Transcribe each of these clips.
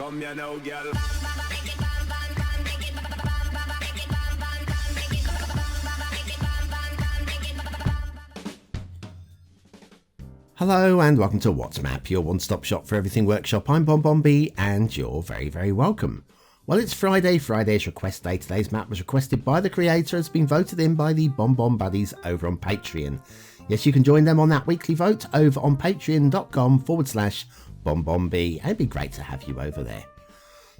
Come here now, girl. Hello and welcome to What's Map, your one-stop shop for everything workshop. I'm BonBonB and you're very, very welcome. Well, it's Friday. Friday's request day. Today's map was requested by the creator, has been voted in by the BonBon buddies over on Patreon. Yes, you can join them on that weekly vote over on patreon.com/BonBonB. It'd be great to have you over there.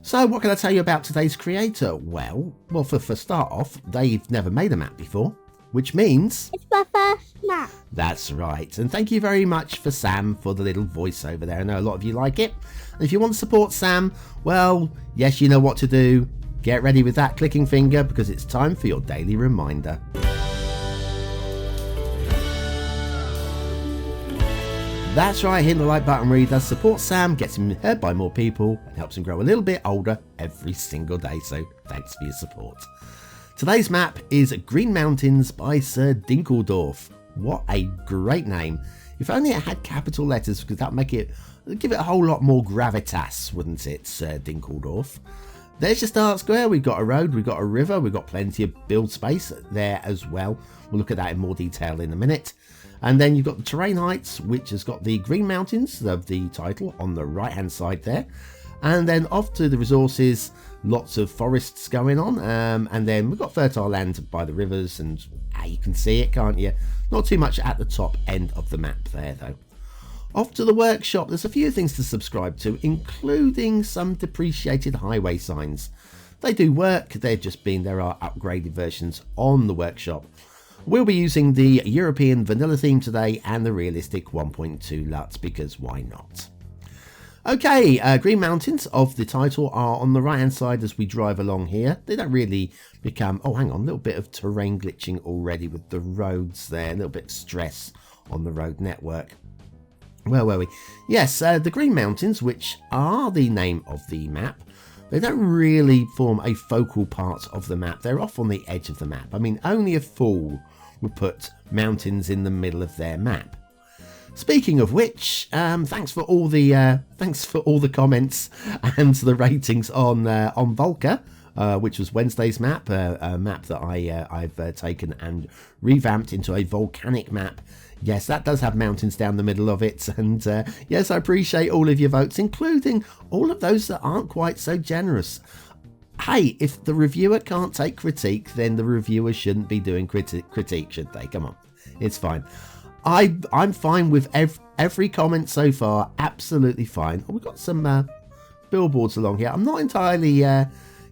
So what can I tell you about today's creator? Well, for start off, they've never made a map before, which means it's my first map. That's right. And thank you very much for Sam for the little voiceover there. I know a lot of you like it. And if you want to support Sam, well, yes, you know what to do. Get ready with that clicking finger because it's time for your daily reminder. That's right, hitting the like button really does support Sam, gets him heard by more people, and helps him grow a little bit older every single day. So thanks for your support. Today's map is Green Mountains by Sir Dinkeldorf. What a great name. If only it had capital letters, because that'd give it a whole lot more gravitas, wouldn't it, Sir Dinkeldorf? There's your start square. We've got a road, we've got a river, we've got plenty of build space there as well. We'll look at that in more detail in a minute. And then you've got the terrain heights, which has got the Green Mountains of the title on the right hand side there. And then off to the resources, lots of forests going on, and then we've got fertile land by the rivers, and you can see it, can't you? Not too much at the top end of the map there though. Off to the workshop, there's a few things to subscribe to, including some depreciated highway signs. They do work, there are upgraded versions on the workshop. We'll be using the European vanilla theme today and the realistic 1.2 LUTs, because why not? Okay, Green Mountains of the title are on the right hand side as we drive along here. They don't really become, oh hang on, a little bit of terrain glitching already with the roads there, a little bit of stress on the road network. Where were we? Yes, the Green Mountains, which are the name of the map, they don't really form a focal part of the map. They're off on the edge of the map. I mean, only a fool would put mountains in the middle of their map. Speaking of which, thanks for all the comments and the ratings on Volca, which was Wednesday's map, a map that I've taken and revamped into a volcanic map. Yes, that does have mountains down the middle of it, and yes, I appreciate all of your votes, including all of those that aren't quite so generous. Hey, if the reviewer can't take critique, then the reviewer shouldn't be doing critique, should they? Come on, it's fine. I'm fine with every comment so far, absolutely fine. Oh, we've got some billboards along here. I'm not entirely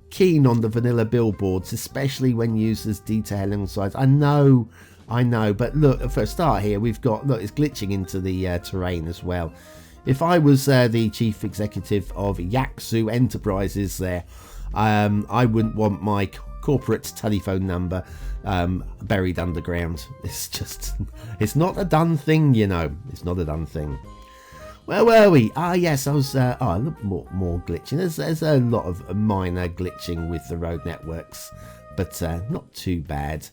keen on the vanilla billboards, especially when used as detailing sides. I know, but look, for a start here, we've got, look, it's glitching into the terrain as well. If I was the chief executive of Yaksu Enterprises there, I wouldn't want my corporate telephone number buried underground. It's not a done thing, you know. It's not a done thing. Where were we? Yes, I was, a little more glitching. There's a lot of minor glitching with the road networks, but not too bad.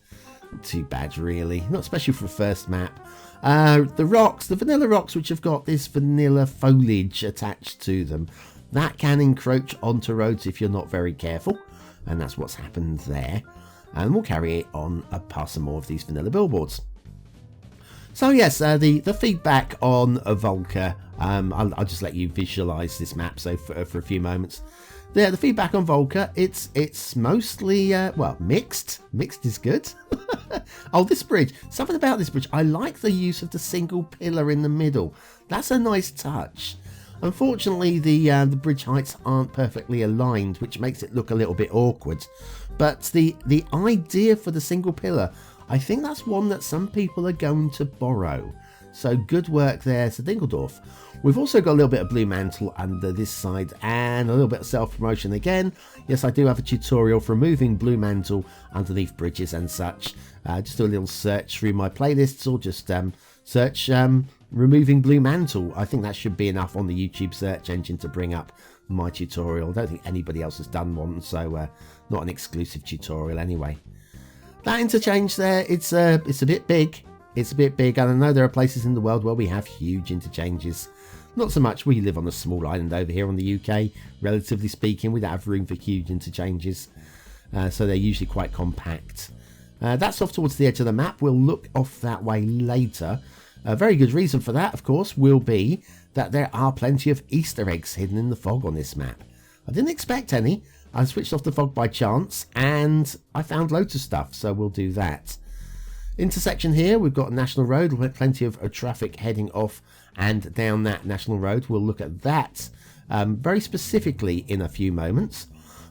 Not too bad, really. Not especially for a first map. The rocks, the vanilla rocks, which have got this vanilla foliage attached to them, that can encroach onto roads if you're not very careful, and that's what's happened there. And we'll carry it on past some more of these vanilla billboards. So yes, the feedback on Volca, I'll just let you visualize this map so for a few moments. Yeah, the feedback on Volca, it's mostly, well, mixed. Mixed is good. Oh, this bridge. Something about this bridge. I like the use of the single pillar in the middle. That's a nice touch. Unfortunately, the bridge heights aren't perfectly aligned, which makes it look a little bit awkward. But the idea for the single pillar, I think that's one that some people are going to borrow. So good work there to Dinkeldorf. We've also got a little bit of blue mantle under this side and a little bit of self-promotion again. Yes, I do have a tutorial for removing blue mantle underneath bridges and such. Just do a little search through my playlists, or just search removing blue mantle. I think that should be enough on the YouTube search engine to bring up my tutorial. I don't think anybody else has done one, so not an exclusive tutorial anyway. That interchange there, it's a bit big. It's a bit big, and I know there are places in the world where we have huge interchanges. Not so much. We live on a small island over here on the UK, relatively speaking. We don't have room for huge interchanges, so they're usually quite compact. That's off towards the edge of the map. We'll look off that way later. A very good reason for that, of course, will be that there are plenty of Easter eggs hidden in the fog on this map. I didn't expect any. I switched off the fog by chance and I found loads of stuff, so we'll do that. Intersection here, we've got a national road with plenty of traffic heading off and down that national road. We'll look at that very specifically in a few moments,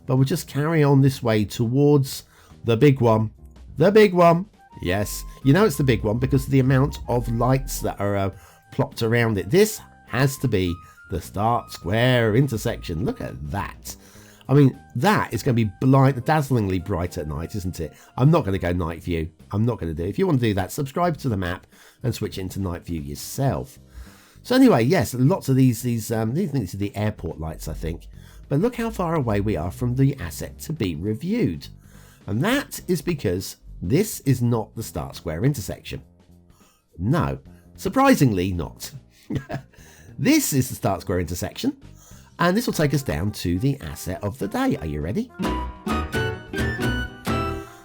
but we'll just carry on this way towards the big one. The big one. Yes, you know it's the big one because of the amount of lights that are plopped around it. This has to be the Start Square intersection. Look at that. I mean, that is going to be dazzlingly bright at night, isn't it? I'm not going to go night view. I'm not going to do it. If you want to do that, subscribe to the map and switch into night view yourself. So anyway, yes, lots of these things are the airport lights, I think. But look how far away we are from the asset to be reviewed. And that is because this is not the Start Square intersection. No, surprisingly not. This is the Start Square intersection. And this will take us down to the asset of the day. Are you ready?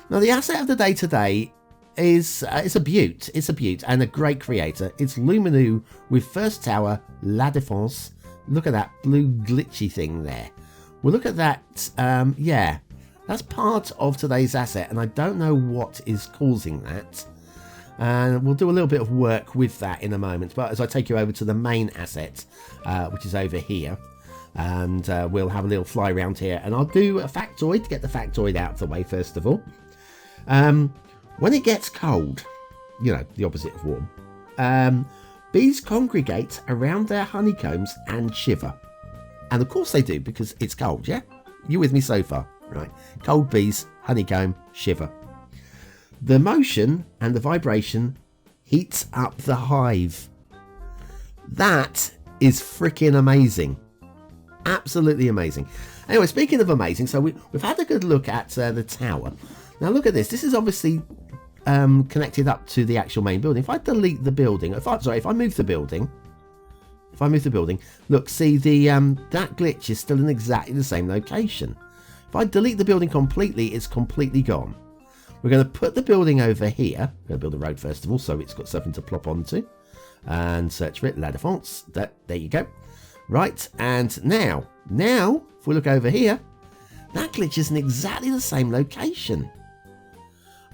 Now, the asset of the day today is it's a beaut. It's a beaut and a great creator. It's Luminou with First Tower, La Défense. Look at that blue glitchy thing there. We'll look at that. Yeah, that's part of today's asset, and I don't know what is causing that. And we'll do a little bit of work with that in a moment. But as I take you over to the main asset, which is over here. And we'll have a little fly around here, and I'll do a factoid to get the factoid out of the way first of all. When it gets cold, you know, the opposite of warm, bees congregate around their honeycombs and shiver. And of course they do, because it's cold, yeah? You with me so far? Right. Cold bees, honeycomb, shiver. The motion and the vibration heats up the hive. That is freaking amazing. Absolutely amazing. Anyway, speaking of amazing, so we've had a good look at the tower. Now look at this. This is obviously connected up to the actual main building. If I delete the building, if I move the building, look, see the that glitch is still in exactly the same location. If I delete the building completely, it's completely gone. We're going to put the building over here. We're going to build a road first of all, so it's got something to plop onto, and search for it. La Défense. There you go. Right, and now, if we look over here, that glitch is in exactly the same location.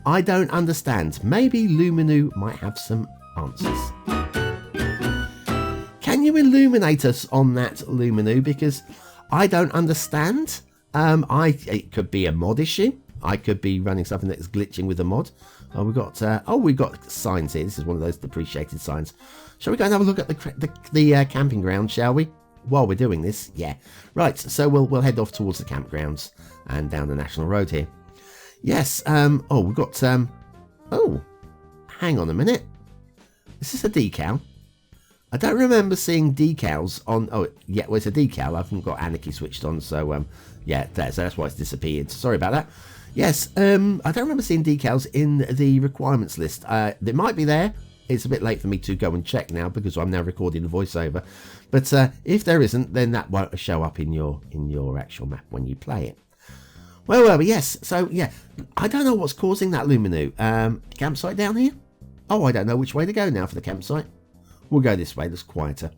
I don't understand. Maybe Luminou might have some answers. Can you illuminate us on that, Luminou? Because I don't understand. It could be a mod issue. I could be running something that's glitching with a mod. We've got signs here. This is one of those depreciated signs. Shall we go and have a look at the camping ground, shall we? While we're doing this, yeah. Right, so we'll head off towards the campgrounds and down the national road here. Yes, we've got, hang on a minute. Is this a decal? I don't remember seeing decals on, it's a decal. I haven't got Anarchy switched on, so, that's why it's disappeared. Sorry about that. Yes, I don't remember seeing decals in the requirements list. They might be there. It's a bit late for me to go and check now because I'm now recording the voiceover. But if there isn't, then that won't show up in your actual map when you play it. Well, yes. So, yeah, I don't know what's causing that, Luminou. Campsite down here? Oh, I don't know which way to go now for the campsite. We'll go this way. That's quieter.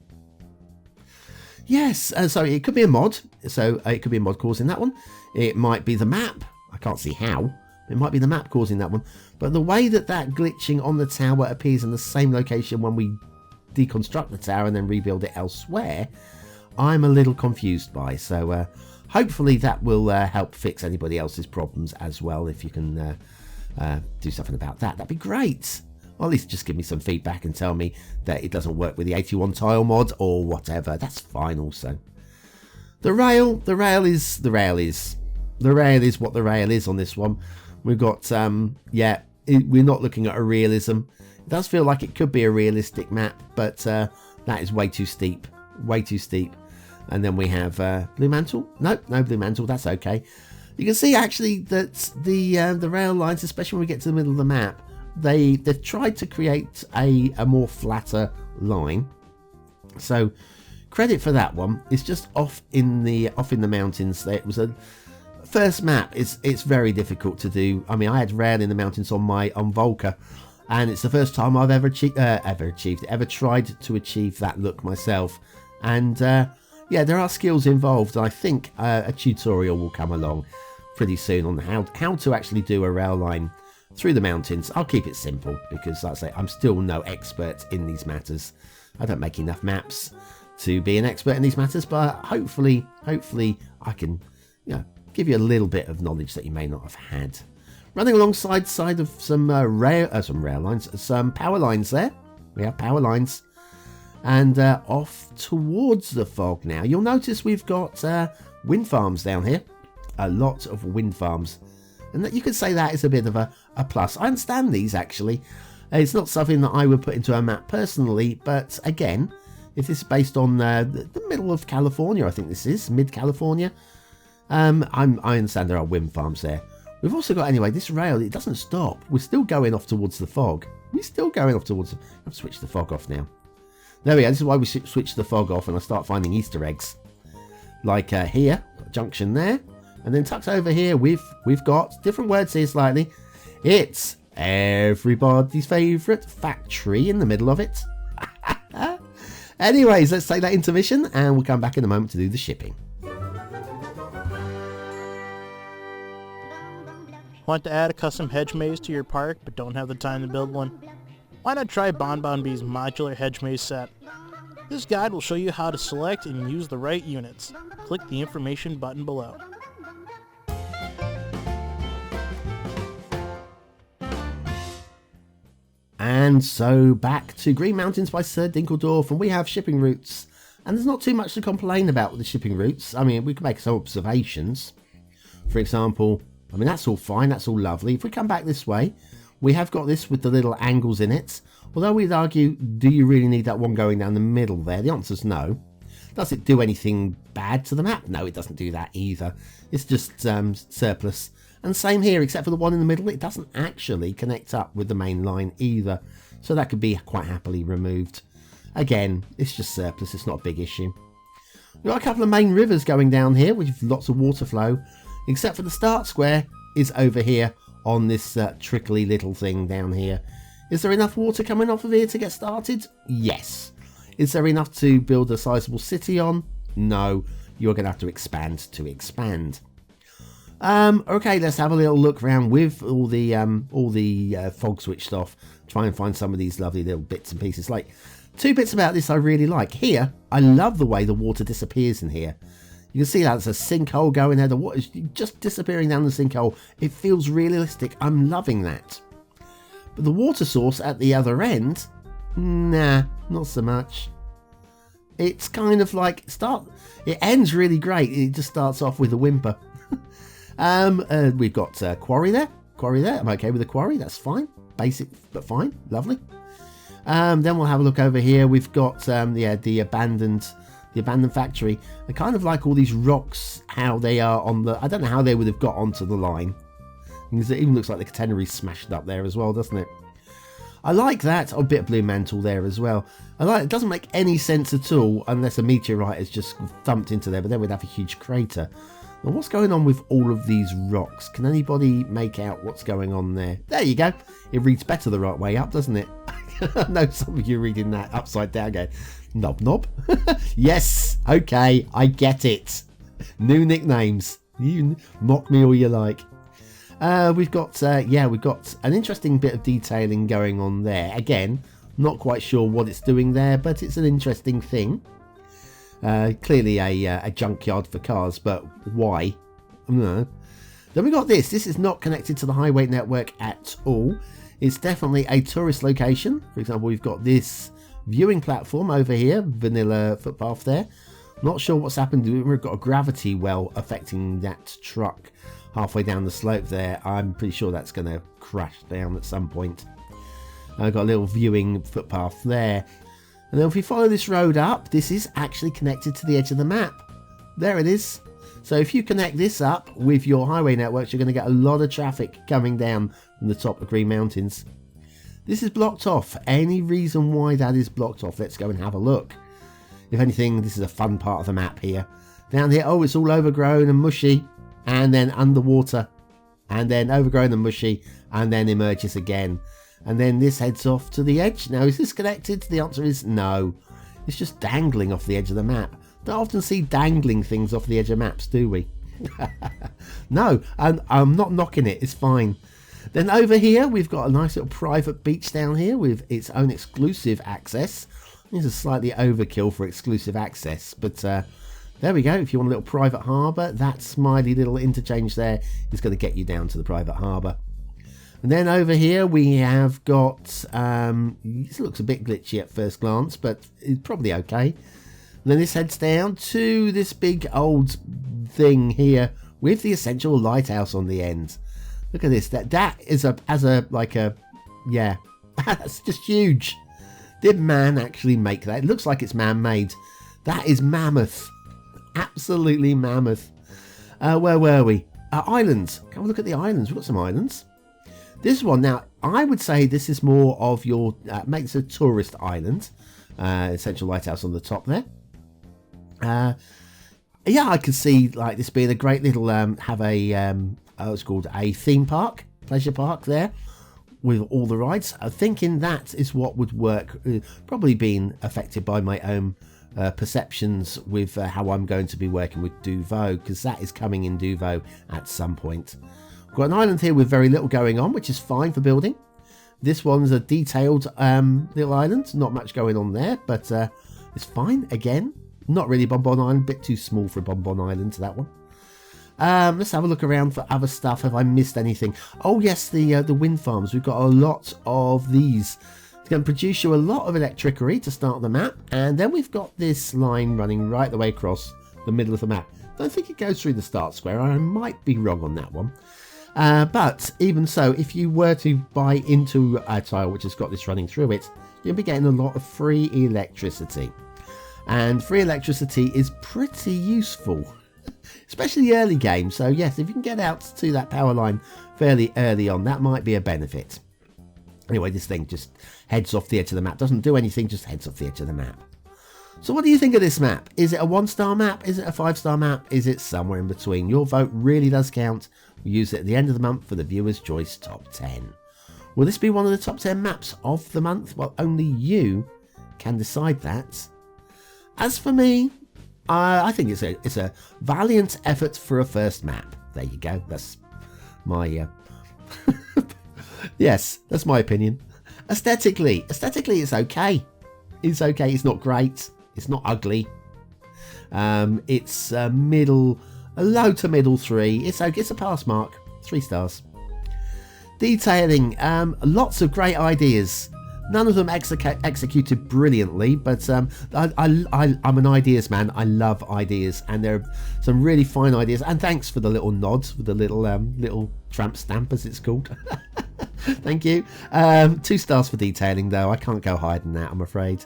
Yes, so it could be a mod. So it could be a mod causing that one. It might be the map. I can't see how. It might be the map causing that one. But the way that glitching on the tower appears in the same location when we deconstruct the tower and then rebuild it elsewhere, I'm a little confused by. So hopefully that will help fix anybody else's problems as well. If you can do something about that, that'd be great. Or at least just give me some feedback and tell me that it doesn't work with the 81 tile mod or whatever. That's fine also. The rail is what the rail is on this one. We've got, we're not looking at a realism. It does feel like it could be a realistic map, but that is way too steep. And then we have Blue Mantle. No Blue Mantle, that's okay. You can see actually that the rail lines, especially when we get to the middle of the map, they've tried to create a more flatter line. So credit for that one is just off in the mountains. There, it was a first map. It's very difficult to do. I mean, I had rail in the mountains on Volca, and it's the first time I've ever tried to achieve that look myself. And yeah, there are skills involved. I think a tutorial will come along pretty soon on how to actually do a rail line through the mountains. I'll keep it simple because, like I say, I'm still no expert in these matters. I don't make enough maps to be an expert in these matters, but hopefully I can, give you a little bit of knowledge that you may not have had. Running alongside of some rail lines, some power lines there. We have power lines, and off towards the fog now. You'll notice we've got wind farms down here. A lot of wind farms, and that you could say that is a bit of a plus. I understand these actually. It's not something that I would put into a map personally, but again, if this is based on the middle of California, I think this is mid-California. I understand there are wind farms there. We've also got, anyway, this rail, it doesn't stop. We're still going off towards the fog. We're still going off towards... I've switched the fog off now. There we go. This is why we switch the fog off and I start finding Easter eggs. Like here, junction there. And then tucked over here, we've got different words here slightly. It's everybody's favourite factory in the middle of it. Anyways, let's take that intermission and we'll come back in a moment to do the shipping. Want to add a custom hedge maze to your park but don't have the time to build one? Why not try BonBonB's modular hedge maze set? This guide will show you how to select and use the right units. Click the information button below. And so back to Green Mountains by Sir Dinkeldorf, and we have shipping routes. And there's not too much to complain about with the shipping routes. I mean, we can make some observations. For example, I mean, that's all fine, that's all lovely. If we come back this way, we have got this with the little angles in it. Although we'd argue, do you really need that one going down the middle there? The answer's no. Does it do anything bad to the map? No, it doesn't do that either. It's just surplus. And same here, except for the one in the middle, it doesn't actually connect up with the main line either. So that could be quite happily removed. Again, it's just surplus, it's not a big issue. We've got a couple of main rivers going down here with lots of water flow, except for the start square is over here on this trickly little thing down here. Is there enough water coming off of here to get started? Yes. Is there enough to build a sizable city on? No. You're going to have to expand to expand. Okay, let's have a little look around with all the fog switched off. Try and find some of these lovely little bits and pieces. Like, two bits about this I really like. Here, I love the way the water disappears in here. You can see that it's a sinkhole going there. The water's just disappearing down the sinkhole. It feels realistic. I'm loving that. But the water source at the other end, nah, not so much. It's kind of like it ends really great. It just starts off with a whimper. We've got quarry there. I'm okay with the quarry. That's fine. Basic, but fine. Lovely. Then we'll have a look over here. We've got the abandoned factory. I kind of like all these rocks, how they are on the... I don't know how they would have got onto the line. Because it even looks like the catenary's smashed up there as well, doesn't it? I like that. Oh, a bit of blue mantle there as well. It doesn't make any sense at all unless a meteorite has just thumped into there, but then we'd have a huge crater. Now, what's going on with all of these rocks? Can anybody make out what's going on there? There you go. It reads better the right way up, doesn't it? I know some of you reading that upside down going, knob. Yes, okay, I get it. New nicknames. You mock me all you like. We've got an interesting bit of detailing going on there. Again, not quite sure what it's doing there, but it's an interesting thing. Clearly a junkyard for cars, but why? I don't know. Then we got this. This is not connected to the highway network at all. It's definitely a tourist location. For example, we've got this viewing platform over here, vanilla footpath there. Not sure what's happened. We've got a gravity well affecting that truck halfway down the slope there. I'm pretty sure that's going to crash down at some point. I've got a little viewing footpath there. And then if we follow this road up, this is actually connected to the edge of the map. There it is. So if you connect this up with your highway networks, you're going to get a lot of traffic coming down from the top of Green Mountains. This is blocked off. Any reason why that is blocked off? Let's go and have a look. If anything, this is a fun part of the map here. Down here, oh, it's all overgrown and mushy, and then underwater, and then overgrown and mushy, and then emerges again. And then this heads off to the edge. Now, is this connected? The answer is no. It's just dangling off the edge of the map. Don't often see dangling things off the edge of maps, do we? No, and I'm not knocking it. It's fine. Then over here, we've got a nice little private beach down here with its own exclusive access. This is slightly overkill for exclusive access, but there we go. If you want a little private harbour, that smiley little interchange there is going to get you down to the private harbour. And then over here we have got, this looks a bit glitchy at first glance, but it's probably okay. And then this heads down to this big old thing here with the essential lighthouse on the end. Look at this. That is yeah, that's just huge. Did man actually make that? It looks like it's man-made. That is mammoth. Absolutely mammoth. Where were we? Islands. Come and look at the islands. We've got some islands. This one, now, I would say this is more of your, makes a tourist island. Essential lighthouse on the top there. Yeah, I could see like this being a great little, have a, it's called a theme park, pleasure park there. With all the rides. I'm thinking that is what would work, probably being affected by my own perceptions with how I'm going to be working with Duvo, because that is coming in Duvo at some point. We've got an island here with very little going on, which is fine for building. This one's a detailed little island, not much going on there, but it's fine. Again, not really Bonbon Island, a bit too small for Bonbon Island, that one. Let's have a look around for other stuff. Have I missed anything? Oh yes, the wind farms. We've got a lot of these. It's going to produce you a lot of electricity to start the map, and then we've got this line running right the way across the middle of the map. Don't think it goes through the start square. I might be wrong on that one. But even so, if you were to buy into a tile which has got this running through it, you'll be getting a lot of free electricity. And free electricity is pretty useful, especially early game. So yes, if you can get out to that power line fairly early on, that might be a benefit. Anyway, this thing just heads off the edge of the map. Doesn't do anything, just heads off the edge of the map. So what do you think of this map? Is it a 1-star map? Is it a 5-star map? Is it somewhere in between? Your vote really does count. We use it at the end of the month for the Viewer's Choice Top 10. Will this be one of the top 10 maps of the month? Well, only you can decide that. As for me, I think it's a valiant effort for a first map. There you go. That's my yes, that's my opinion. Aesthetically, it's okay. It's okay. It's not great. It's not ugly. It's a low to middle 3. It's okay. It's a pass mark. 3 stars. Detailing. Lots of great ideas. None of them executed brilliantly, but I'm an ideas man. I love ideas, and there are some really fine ideas. And thanks for the little nods with the little tramp stamp, as it's called. Thank you. 2 stars for detailing, though. I can't go higher than that, I'm afraid.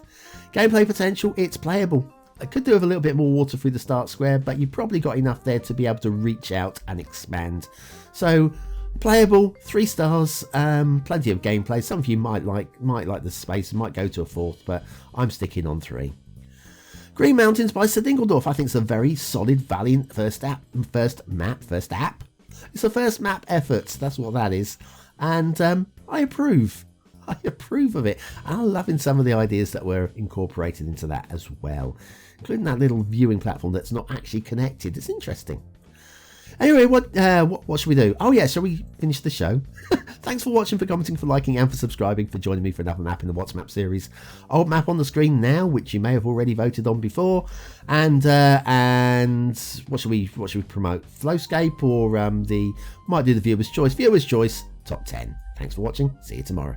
Gameplay potential, it's playable. I could do with a little bit more water through the start square, but you've probably got enough there to be able to reach out and expand. So playable, 3 stars, plenty of gameplay. Some of you might like the space and might go to a 4th, but I'm sticking on 3. Green Mountains by Sir Dinkeldorf. I think it's a very solid, valiant first app. It's a first map effort. That's what that is, and I approve. I approve of it. And I'm loving some of the ideas that were incorporated into that as well, including that little viewing platform that's not actually connected. It's interesting. Anyway, what should we do? Oh yeah, shall we finish the show? Thanks for watching, for commenting, for liking, and for subscribing, for joining me for another map in the What's Map series. Old map on the screen now, which you may have already voted on before. And what should we promote? Flowscape, or might do the Viewer's Choice. Viewer's Choice Top 10. Thanks for watching. See you tomorrow.